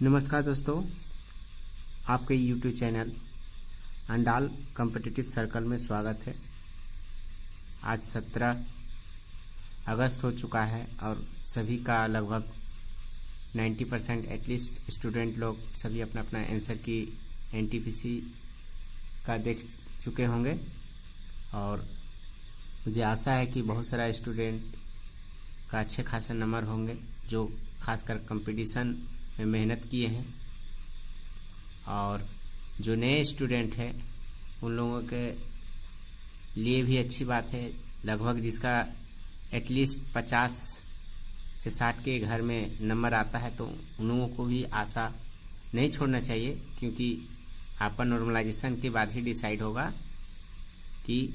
नमस्कार दोस्तों, आपके YouTube channel Andal competitive circle में स्वागत है। आज 17 अगस्त हो चुका है और सभी का लगभग 90% एटलीस्ट स्टूडेंट लोग सभी अपना अपना आंसर की NTPC का देख चुके होंगे और मुझे आशा है कि बहुत सारा स्टूडेंट का अच्छे खासे नंबर होंगे जो खासकर कंपटीशन में मेहनत किए हैं। और जो नए स्टूडेंट हैं उन लोगों के लिए भी अच्छी बात है। लगभग जिसका एटलीस्ट 50 से 60 के घर में नंबर आता है तो उन लोगों को भी आशा नहीं छोड़ना चाहिए, क्योंकि आपका नॉर्मलाइजेशन के बाद ही डिसाइड होगा कि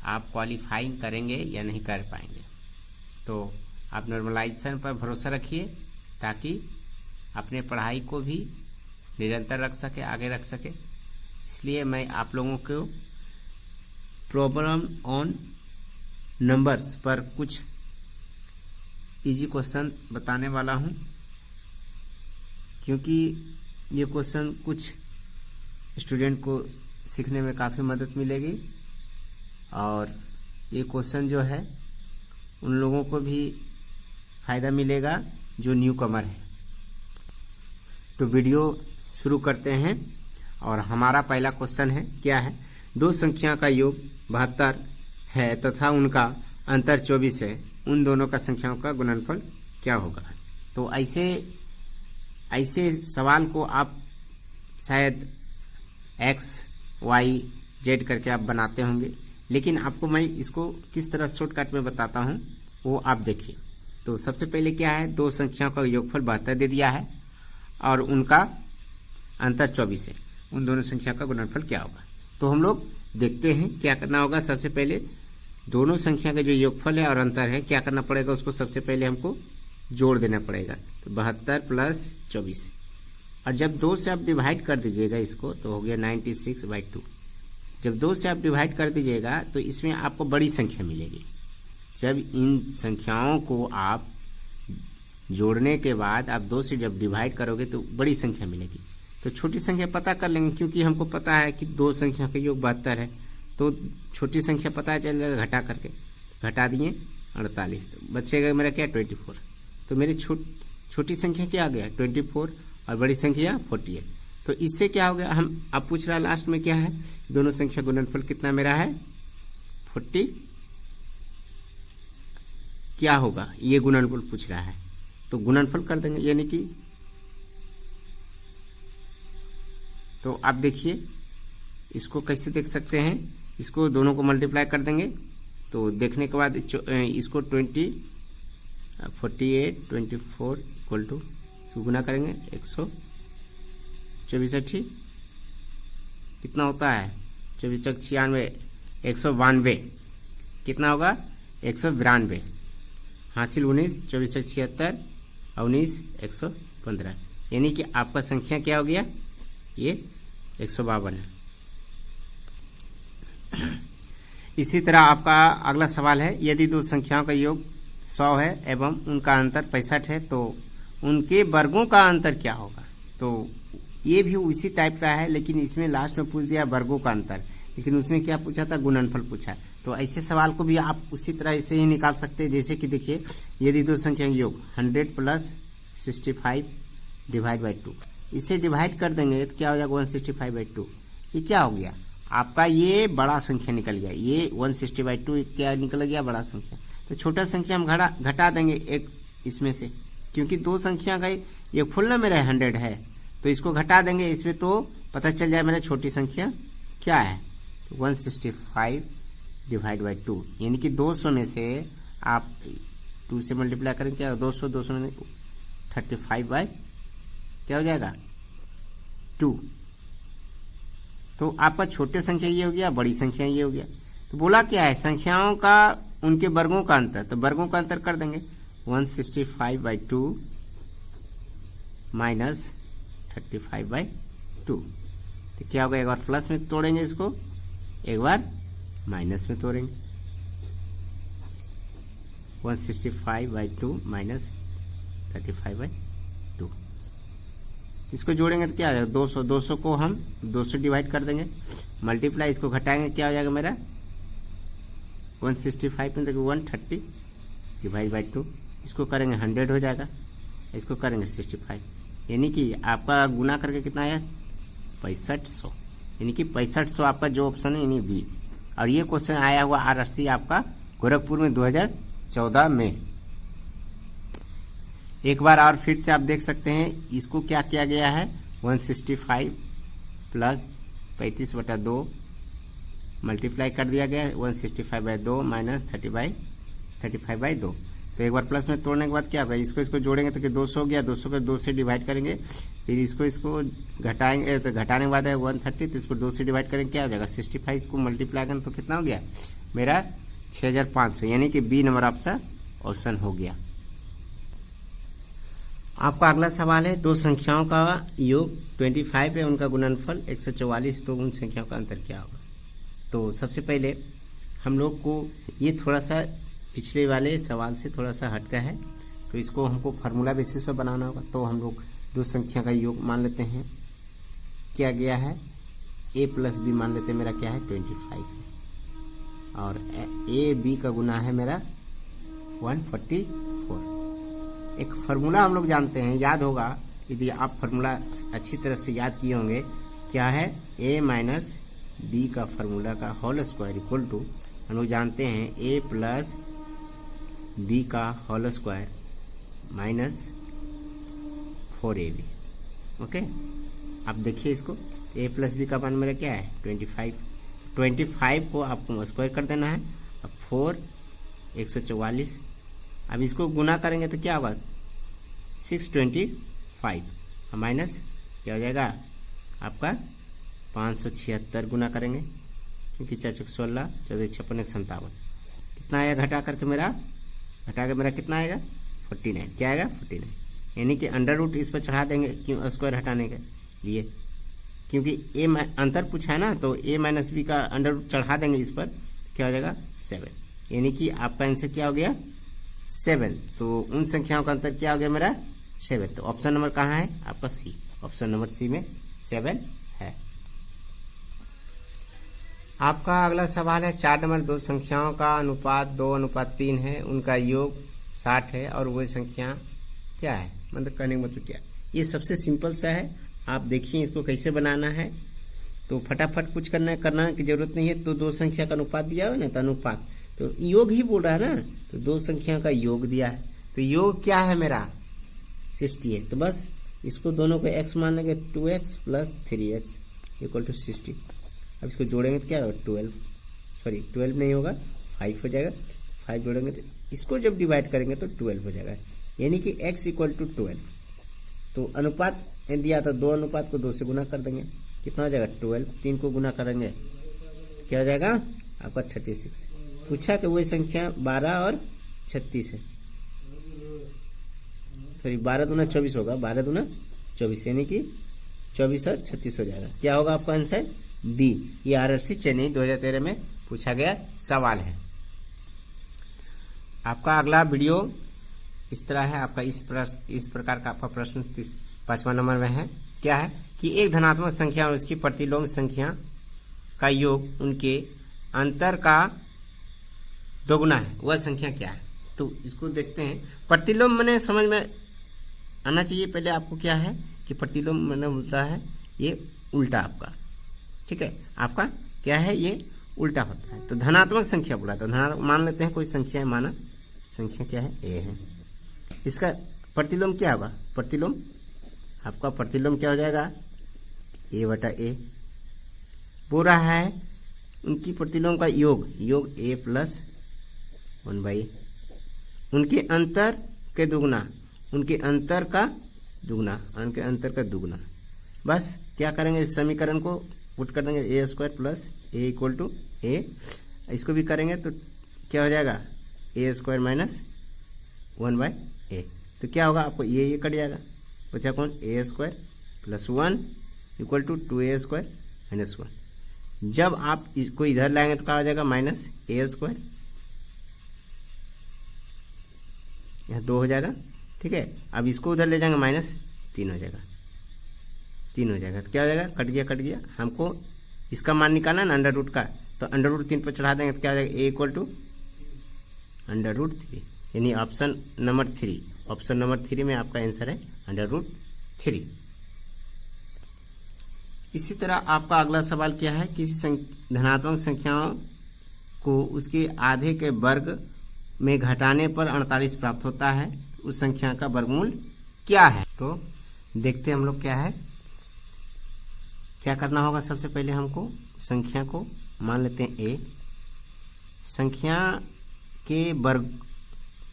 आप क्वालिफाइंग करेंगे या नहीं कर पाएंगे। तो आप नॉर्मलाइजेशन पर भरोसा रखिए ताकि अपने पढ़ाई को भी निरंतर रख सके, आगे रख सके। इसलिए मैं आप लोगों को प्रॉब्लम ऑन नंबर्स पर कुछ इजी क्वेश्चन बताने वाला हूं, क्योंकि ये क्वेश्चन कुछ स्टूडेंट को सीखने में काफ़ी मदद मिलेगी और ये क्वेश्चन जो है उन लोगों को भी फ़ायदा मिलेगा जो न्यू कमर है। तो वीडियो शुरू करते हैं और हमारा पहला क्वेश्चन है, क्या है? दो संख्या का योग 72 है तथा उनका अंतर 24 है, उन दोनों का संख्याओं का गुणनफल क्या होगा? तो ऐसे सवाल को आप शायद x, y, z करके आप बनाते होंगे, लेकिन आपको मैं इसको किस तरह शॉर्टकट में बताता हूं वो आप देखिए। तो सबसे पहले क्या है, दो संख्याओं का योगफल 72 दे दिया है और उनका अंतर 24 है, उन दोनों संख्या का गुणनफल क्या होगा? तो हम लोग देखते हैं क्या करना होगा। सबसे पहले दोनों संख्या का जो योगफल है और अंतर है, क्या करना पड़ेगा, उसको सबसे पहले हमको जोड़ देना पड़ेगा। तो 72 प्लस 24, और जब 2 से आप डिवाइड कर दीजिएगा इसको तो हो गया 96/2। जब 2 से आप डिवाइड कर दीजिएगा तो इसमें आपको बड़ी संख्या मिलेगी। जब इन संख्याओं को आप जोड़ने के बाद आप 2 से जब डिवाइड करोगे तो बड़ी संख्या मिलेगी। तो छोटी संख्या पता कर लेंगे, क्योंकि हमको पता है कि दो संख्या का योग 72 है, तो छोटी संख्या पता चल जाएगा। घटा करके घटा दिए 48, तो बचेगा मेरा क्या 24। तो मेरी छोटी संख्या क्या आ गया 24 और बड़ी संख्या 48। तो इससे क्या हो गया, हम अब पूछ रहा है लास्ट में क्या है, दोनों संख्या गुणनफल कितना मेरा है 40 क्या होगा, ये गुणनफल पूछ रहा है। तो गुणनफल कर देंगे, यानी कि तो आप देखिए इसको कैसे देख सकते हैं, इसको दोनों को मल्टीप्लाई कर देंगे। तो देखने के बाद इसको 48 24 इक्वल टू गुना करेंगे 164 कितना होता है 24 96 192 कितना होगा 192 हासिल 19 24 76 19 115, यानी कि आपका संख्या क्या हो गया, ये 152 है। इसी तरह आपका अगला सवाल है, यदि दो संख्याओं का योग 100 है एवं उनका अंतर 65 है तो उनके वर्गों का अंतर क्या होगा? तो ये भी उसी टाइप का है, लेकिन इसमें लास्ट में पूछ दिया वर्गों का अंतर, लेकिन उसमें क्या पूछा था, गुणनफल पूछा। तो ऐसे सवाल को भी आप उसी तरह से ही निकाल सकते हैं। जैसे कि देखिए, यदि दो संख्या का योग 100 प्लस 65 डिवाइड बाई 2, इसे डिवाइड कर देंगे तो क्या हो जाएगा 165/2। ये क्या हो गया आपका, ये बड़ा संख्या निकल गया, ये 160/2 क्या निकल गया, बड़ा संख्या। तो छोटा संख्या हम घटा देंगे एक इसमें से, क्योंकि दो संख्या का ये फुल ना मेरा 100 है, तो इसको घटा देंगे इसमें, तो पता चल जाए मेरा छोटी संख्या क्या है, 165 डिवाइड बाई 2, यानी कि 200 में से आप 2 से मल्टीप्लाई करेंगे क्या 200 में 35 क्या हो जाएगा 2। तो आपका छोटे संख्या ये हो गया, बड़ी संख्या ये हो गया। तो बोला क्या है, संख्याओं का उनके वर्गों का अंतर, तो वर्गों का अंतर कर देंगे 165/2 माइनस 35/2। तो क्या होगा, एक बार प्लस में तोड़ेंगे इसको, एक बार माइनस में तोड़ेंगे। 165/2 माइनस 35/2। इसको जोड़ेंगे तो क्या हो जाएगा 200, 200 को हम 200 डिवाइड कर देंगे, मल्टीप्लाई इसको घटाएंगे क्या हो जाएगा मेरा 165 में देखो 130 डिवाइड बाई 2, इसको करेंगे 100 हो जाएगा, इसको करेंगे 65, यानी कि आपका गुना करके कितना आया 6500, यानी कि 6500 आपका जो ऑप्शन है यानी बी। और ये क्वेश्चन आया हुआ RRC आपका गोरखपुर में 2014 में। एक बार और फिर से आप देख सकते हैं इसको क्या किया गया है 165 प्लस 35/2 मल्टीप्लाई कर दिया गया है 165/2 माइनस 35/2। तो एक बार प्लस में तोड़ने के बाद क्या होगा इसको जोड़ेंगे तो कि 200 हो गया, 200 को 2 से डिवाइड करेंगे, फिर इसको घटाएंगे तो घटाने के बाद है 130, तो इसको 2 से डिवाइड करेंगे क्या हो जाएगा 65, इसको मल्टीप्लाई करें तो कितना हो गया मेरा 6500, यानी कि बी नंबर आपका ऑप्शन हो गया। आपका अगला सवाल है दो संख्याओं का योग 25 है, उनका गुणनफल 144, तो उन संख्याओं का अंतर क्या होगा। तो सबसे पहले हम लोग को ये थोड़ा सा पिछले वाले सवाल से थोड़ा सा हटका है, तो इसको हमको फार्मूला बेसिस पर बनाना होगा। तो हम लोग दो संख्या का योग मान लेते हैं क्या गया है a प्लस बी मान लेते हैं मेरा क्या है 25 है, और a b का गुना है मेरा 144। एक फार्मूला हम लोग जानते हैं, याद होगा यदि आप फार्मूला अच्छी तरह से याद किए होंगे, क्या है a माइनस बी का फार्मूला का होल स्क्वायर इक्वल टू हम लोग जानते हैं a प्लस बी का whole square minus 4ab। Okay, आप देखिए इसको a प्लस बी का मान मेरा क्या है 25 को आपको स्क्वायर कर देना है, अब 4 144, अब इसको गुना करेंगे तो क्या होगा 625 माइनस क्या हो जाएगा आपका 576 गुना करेंगे क्योंकि 4 × 16 14 × 56 57, कितना आएगा घटा के मेरा कितना आएगा 49, क्या आएगा 49, यानी कि अंडर रूट इस पर चढ़ा देंगे क्यों स्क्वायर हटाने के लिए, क्योंकि ए अंतर पूछा है ना, तो a माइनस बी का अंडर रूट चढ़ा देंगे इस पर, क्या हो जाएगा 7, यानी कि आपका आंसर क्या हो गया 7। तो उन संख्याओं का अंतर क्या हो गया मेरा 7। तो ऑप्शन नंबर कहाँ है आपका सी, ऑप्शन नंबर सी में 7 है। आपका अगला सवाल है 4 नंबर, दो संख्याओं का अनुपात 2:3 है, उनका योग 60 है और वही संख्या क्या है, मतलब कहने का मतलब क्या। ये सबसे सिंपल सा है, आप देखिए इसको कैसे बनाना है, तो फटाफट कुछ करना की जरूरत नहीं है। तो दो संख्या का अनुपात दिया हुआ ना, तो अनुपात तो योग ही बोल रहा है ना, तो दो संख्या का योग दिया है, तो योग क्या है मेरा 60 है, तो बस इसको दोनों को x मान लेंगे 2x plus 3x equal to 60। अब इसको जोड़ेंगे तो क्या होगा 12 नहीं होगा 5 हो जाएगा, 5 जोड़ेंगे तो इसको जब डिवाइड करेंगे तो 12 हो जाएगा, यानी कि x इक्वल टू 12। तो अनुपात दिया था, दो अनुपात को 2 से गुना कर देंगे, कितना हो जाएगा 12, 3 को गुना करेंगे क्या हो जाएगा आपका 36। पूछा कि वही संख्या 12 और 36 है, सॉरी 12 दूना 24 होगा, 12 दूना 24 यानी कि 24 और 36 हो जाएगा, क्या होगा आपका आंसर बी। ये RRC चेन्नई 2013 में पूछा गया सवाल है। आपका अगला वीडियो इस तरह है, आपका इस प्रकार का आपका प्रश्न 5वां नंबर में है, क्या है कि एक धनात्मक संख्या और उसकी प्रतिलोम संख्या का योग उनके अंतर का दोगुना है, वह संख्या क्या है। तो इसको देखते हैं, प्रतिलोम मैंने समझ में आना चाहिए पहले आपको, क्या है कि प्रतिलोम मैंने बोलता है ये उल्टा आपका, ठीक है, आपका क्या है ये उल्टा होता है। तो धनात्मक संख्या बोला, तो धनात्मक मान लेते हैं कोई संख्या है, माना संख्या क्या है a है, इसका प्रतिलोम क्या होगा, प्रतिलोम आपका प्रतिलोम क्या हो जाएगा a/a। बोल रहा है उनकी प्रतिलोम का योग a प्लस 1/a, उनके अंतर के दुगुना, उनके अंतर का दुगुना, बस क्या करेंगे इस समीकरण को पुट कर देंगे a² plus a equal to a, इसको भी करेंगे तो क्या हो जाएगा a² माइनस 1/a। तो क्या होगा आपको ये कट जाएगा, बचा कौन a² plus 1 equal to 2a² minus 1। जब आप इसको इधर लाएंगे तो क्या हो जाएगा माइनस a², यहाँ 2 हो जाएगा, ठीक है। अब इसको उधर ले जाएंगे माइनस 3 हो जाएगा, 3 हो जाएगा। तो क्या हो जाएगा, कट गया। हमको इसका मान निकालना ना अंडर रूट का, तो अंडर रूट 3 पर चढ़ा देंगे तो क्या हो जाएगा, ए इक्वल टू अंडर रूट 3, यानी ऑप्शन नंबर 3। ऑप्शन नंबर 3 में आपका आंसर है अंडर रूट 3। इसी तरह आपका अगला सवाल क्या है, किसी धनात्मक संख्याओं को उसके आधे के वर्ग में घटाने पर 48 प्राप्त होता है, उस संख्या का वर्गमूल क्या है। तो देखते हैं हम लोग क्या है, क्या करना होगा। सबसे पहले हमको संख्या को मान लेते हैं ए, संख्या के वर्ग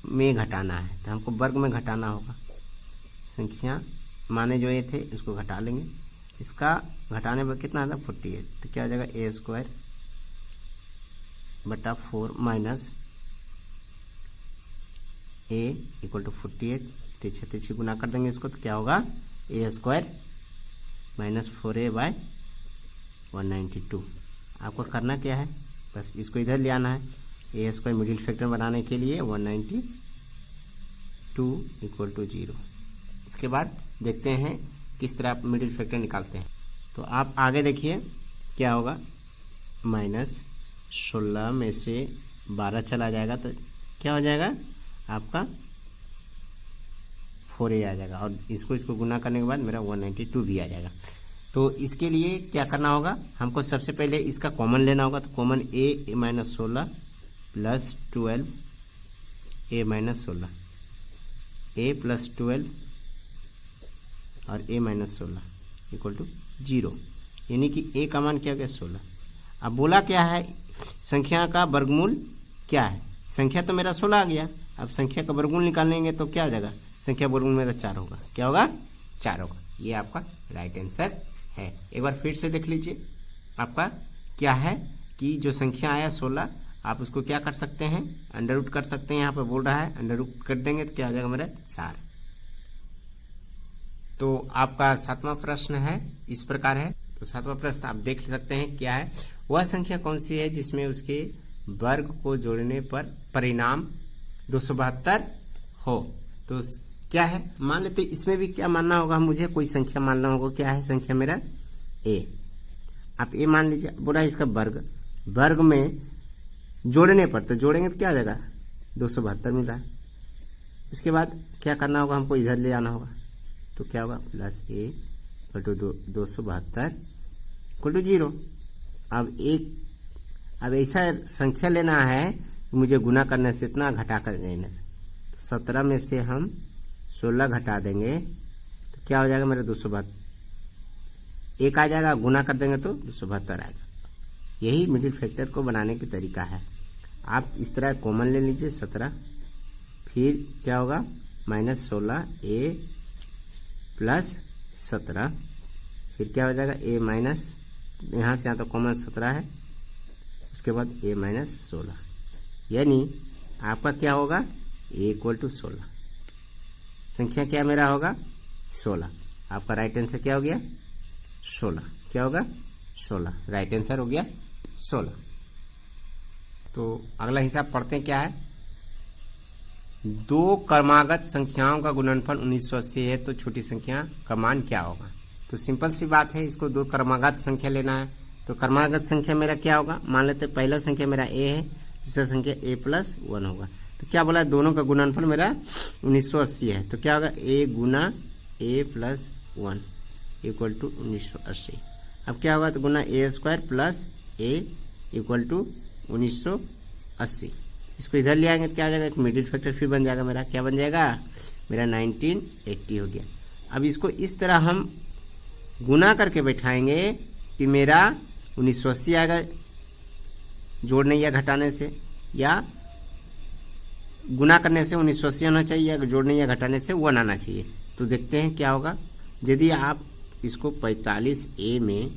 में घटाना है, तो हमको वर्ग में घटाना होगा। संख्या माने जो ये थे उसको घटा लेंगे, इसका घटाने पर कितना आता है 48, तो क्या हो जाएगा ए स्क्वायर बटा 4 माइनस ए इक्वल टू 48, तिरछे गुना कर देंगे इसको, तो क्या होगा ए स्क्वायर माइनस 4a बाय 192। आपको करना क्या है, बस इसको इधर ले आना है। ए स्क्वायर मिडिल फैक्टर बनाने के लिए 192 इक्वल टू 0। इसके बाद देखते हैं किस तरह आप मिडिल फैक्टर निकालते हैं। तो आप आगे देखिए क्या होगा, माइनस 16 में से 12 चला जाएगा तो क्या हो जाएगा आपका 4a आ जाएगा, और इसको गुना करने के बाद मेरा 192 भी आ जाएगा। तो इसके लिए क्या करना होगा, हमको सबसे पहले इसका कॉमन लेना होगा। तो common a minus 16 plus 12 a minus 16, a plus 12 और a माइनस 16 इक्वल टू 0, यानी कि a का मान क्या हो गया 16। अब बोला क्या है, संख्या का वर्गमूल क्या है। संख्या तो मेरा 16 आ गया, अब संख्या का वर्गमूल निकालेंगे तो क्या हो जाएगा, संख्या वर्गमूल मेरा 4 होगा। क्या होगा, 4 होगा। ये आपका राइट आंसर है। एक बार फिर से देख लीजिए, आपका क्या है कि जो संख्या आया 16, आप उसको क्या कर सकते हैं, अंडर रूट कर सकते हैं। यहाँ पे बोल रहा है अंडर रूट कर देंगे तो क्या हो जाएगा मेरा 4। तो आपका 7वां प्रश्न है इस प्रकार है। तो 7वां प्रश्न आप देख सकते हैं क्या है, वह संख्या कौन सी है जिसमें उसके वर्ग को जोड़ने पर परिणाम 272 हो। तो क्या है, मान लेते इसमें भी क्या मानना होगा, मुझे कोई संख्या मानना होगा। क्या है संख्या मेरा a, आप a मान लीजिए। बोला इसका वर्ग में जोड़ने पर, तो जोड़ेंगे तो क्या आ जाएगा 272 मिल रहा है। उसके बाद क्या करना होगा, हमको इधर ले आना होगा, तो क्या होगा plus a Batu 272 equal to 0। अब ऐसा संख्या लेना है, मुझे गुना करने से इतना घटा कर लेने से, तो 17 में से हम 16 घटा देंगे तो क्या हो जाएगा मेरा 272, एक आ जाएगा, गुना कर देंगे तो 272 आएगा। यही मिडिल फैक्टर को बनाने की तरीका है। आप इस तरह कॉमन ले लीजिए 17, फिर क्या होगा माइनस 16 a प्लस 17, फिर क्या हो जाएगा a माइनस, यहाँ से यहाँ तो कॉमन 17 है, उसके बाद a माइनस 16, यानी आपका क्या होगा a इक्वल टू 16। संख्या क्या मेरा होगा 16। आपका राइट आंसर क्या हो गया 16। क्या होगा 16, राइट आंसर हो गया 16। तो अगला हिसाब पढ़ते हैं क्या है, दो क्रमागत संख्याओं का गुणनफल 1980 है तो छोटी संख्या का मान क्या होगा। तो सिंपल सी बात है, इसको दो क्रमागत संख्या लेना है। तो क्रमागत संख्या मेरा क्या होगा, मान लेते पहला संख्या मेरा a है, दूसरा संख्या a प्लस 1 होगा। तो क्या बोला, दोनों का गुणनफल मेरा 1980 है, तो क्या होगा a गुना a प्लस 1 इक्वल टू 1980। अब क्या होगा, तो गुना a square plus a equal to 1980। इसको इधर ले आएंगे तो क्या आ जाएगा, एक मिडिल फैक्टर फिर बन जाएगा मेरा, क्या बन जाएगा मेरा 1980 हो गया। अब इसको इस तरह हम गुना करके बैठाएंगे कि मेरा 1980 आएगा जोड़ने या घटाने से, या गुना करने से 1980 आना चाहिए, या जोड़ने या घटाने से 1 आना चाहिए। तो देखते हैं क्या होगा। यदि आप इसको 45a में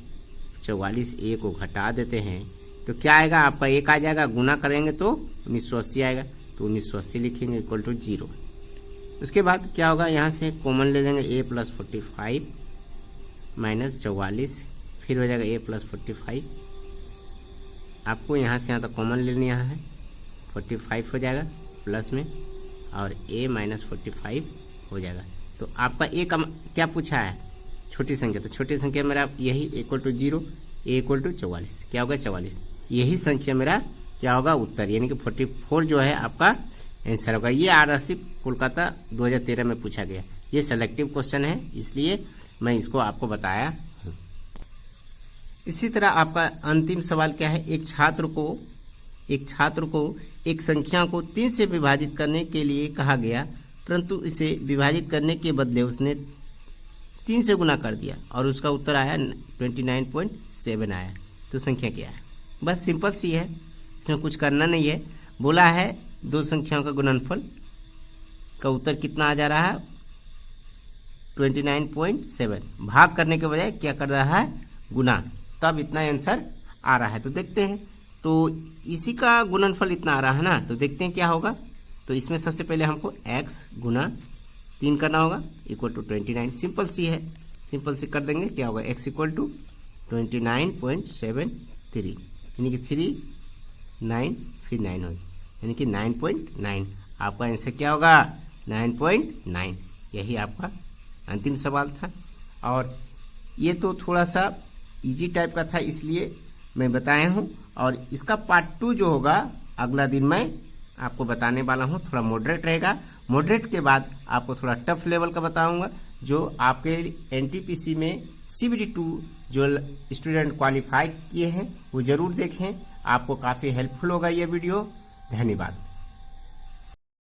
44a को घटा देते हैं तो क्या आएगा, आपका 1 आ जाएगा, गुना करेंगे तो 1980 आएगा, तो 1980 लिखेंगे इक्वल टू 0। उसके बाद क्या होगा, यहाँ से कॉमन ले लेंगे a प्लस 45 माइनस 44, फिर हो जाएगा a प्लस 45। आपको यहाँ से यहाँ तक कॉमन ले लेना है, 45 हो जाएगा प्लस में, और a माइनस 45 हो जाएगा। तो आपका a का क्या पूछा है, छोटी संख्या, तो छोटी संख्या मेरा यही equal to 0, a equal to 44, क्या होगा 44, यही संख्या मेरा क्या होगा उत्तर, यानी कि 44 जो है आपका आंसर होगा। ये RRC कोलकाता 2013 में पूछा गया, ये सेलेक्टिव क्वेश्चन है, इसलिए मैं इसको आपको बताया हूँ। इसी तरह आपका अंतिम सवाल क्या है, एक छात्र को एक संख्या को 3 से विभाजित करने के लिए कहा गया, परंतु इसे विभाजित करने के बदले उसने 3 से गुना कर दिया और उसका उत्तर आया 29.7 आया, तो संख्या क्या है। बस सिंपल सी है, इसमें कुछ करना नहीं है। बोला है दो संख्याओं का गुणनफल का उत्तर कितना आ जा रहा है 29.7, भाग करने के बजाय क्या कर रहा है गुना, तब इतना आंसर आ रहा है। तो देखते हैं, तो इसी का गुणनफल इतना आ रहा है ना, तो देखते हैं क्या होगा। तो इसमें सबसे पहले हमको x गुना 3 करना होगा इक्वल टू 29, सिंपल सी है, सिंपल सी कर देंगे, क्या होगा x इक्वल टू 29.73, यानी कि 3 9 फिर 9 होगी, यानी कि 9.9, आपका आंसर क्या होगा 9.9। यही आपका अंतिम सवाल था, और ये तो थोड़ा सा इजी टाइप का था इसलिए मैं बताया हूँ, और इसका पार्ट 2 जो होगा अगला दिन मैं आपको बताने वाला हूँ, थोड़ा मॉडरेट रहेगा। मॉडरेट के बाद आपको थोड़ा टफ लेवल का बताऊंगा, जो आपके NTPC में CBD2 जो स्टूडेंट क्वालिफाई किए हैं वो जरूर देखें, आपको काफ़ी हेल्पफुल होगा ये वीडियो। धन्यवाद।